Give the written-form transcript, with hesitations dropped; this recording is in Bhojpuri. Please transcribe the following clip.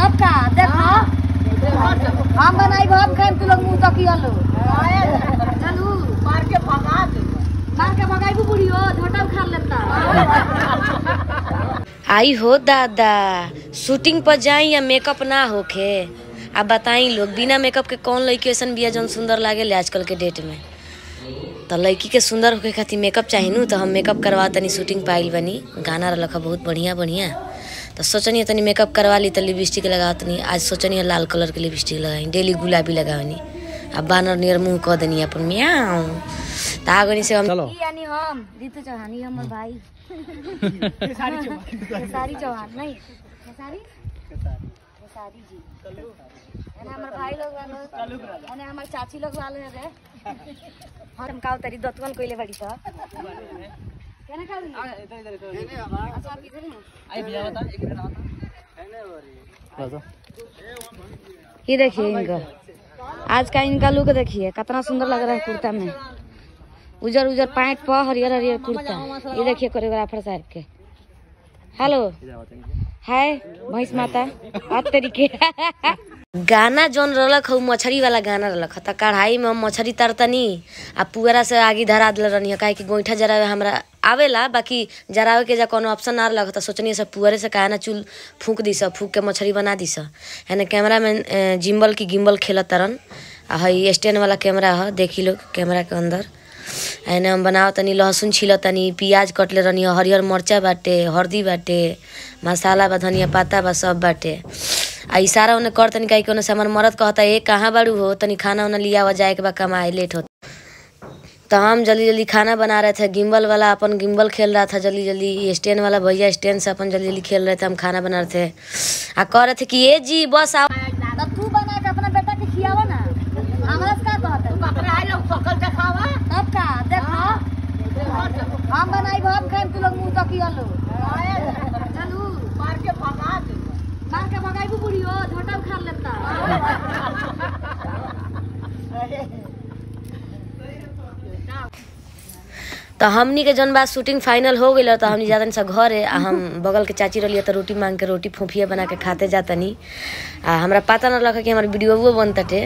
अब का देखो हम बनाई हम खाए तू लोग मुंह तकिया लो चलू मार के भगाई बुढ़ी हो झोटा खा लेता। आई हो दादा शूटिंग पर जाई या मेकअप ना होखे। अब बताई लोग बिना मेकअप के कौन लड़की ऐसा बिया जौन सुंदर लागे आजकल के डेट में। तो लड़की के सुंदर होके खातिर मेकअप चाहिए नू। तो हम मेकअप करवा तनी शूटिंग पाइल बनी गाना रखा बहुत बढ़िया बढ़िया। तो सोचनी तनी मेकअप करवा ली तो लिपस्टिक लगा तनी। आज सोचनी लाल कलर के लिपस्टिक लगाई डेली गुलाबी लगावनी। अब बानर नियर मुँह कह देनी अपन म्याऊ तागनी से हम यानी हम ऋतु चौहान हमर भाई खेसारी चौहान नहीं खेसारी जी हमारे भाई लोग वाले हमारे चाची लोग वाले रे हम का तरी दतवन कोइले बड़ी तो केना खा आई भैया बता एक मिनट ये देखिए इनका आज का इनका लुक देखिए कितना सुंदर लग रहा है कुर्ता में उजर उजर पैंट पर हरियर हरियर कुर्ता। ये देखिए कोरियोग्राफर साहब के हेलो हाय भैंस माता आप तरीके गाना जौन रलक हो मछली वाला गाना रलक त कढ़ाई में हम मछली तरतनी आ पुअरा से आगे धरा दिल रहनी काहे कि गोईठा जरावे हमरा आवेला बाकी जरावे के जा कोनो ऑप्शन ना रलक त सोचनी सब पुअरे से काहे ना चूल फूंक दी सब फूंक के मछली बना दी सब। यानी कैमरा में जिम्बल की गिम्बल खेलत तरन आ हई स्टैंड वाला कैमरा है देखी लोग कैमरा के अंदर। एने हम बनाओ तनी लहसुन छील तनी प्याज कटले रहनी हरियर मरचा बाटे हल्दी बाटे मसाला बा धनिया पत्ता बा सब बाटे आ इशारा उन्हें कर तनी कहीं कोनो से हमार मरद कहता है कहाँ बाड़ू हो तनी खाना उन्हें लिया हुआ जाए के बा कमाए लेट होता। तो हम जल्दी जल्दी खाना बना रहे थे गिम्बल वाला अपन गिम्बल खेल रहा था जल्दी जल्दी स्टैंड वाला भैया स्टैंड से अपन जल्दी जल्दी खेल रहे थे हम खाना बना रहे थे आ कह रहे थे कि ये जी बस आओ तू बना के अपना बेटा के खियावा ना हमरा से का कहत बकरा आइ लोग सकल देखावा अब का देखो हम बनाई हम खाए तू लोग मुंह तकिया लो चलू मार के भगाई बुढ़ी हो झोटा खा लेता। तो हमनी के जौन बात शूटिंग फाइनल हो गई तो हमनी जातनी सब घर है हम बगल के चाची रही तो रोटी मांग के रोटी फूफिया बना के खाते जातनी। हमरा पता न लगा कि हमारे वीडियो बनता थे।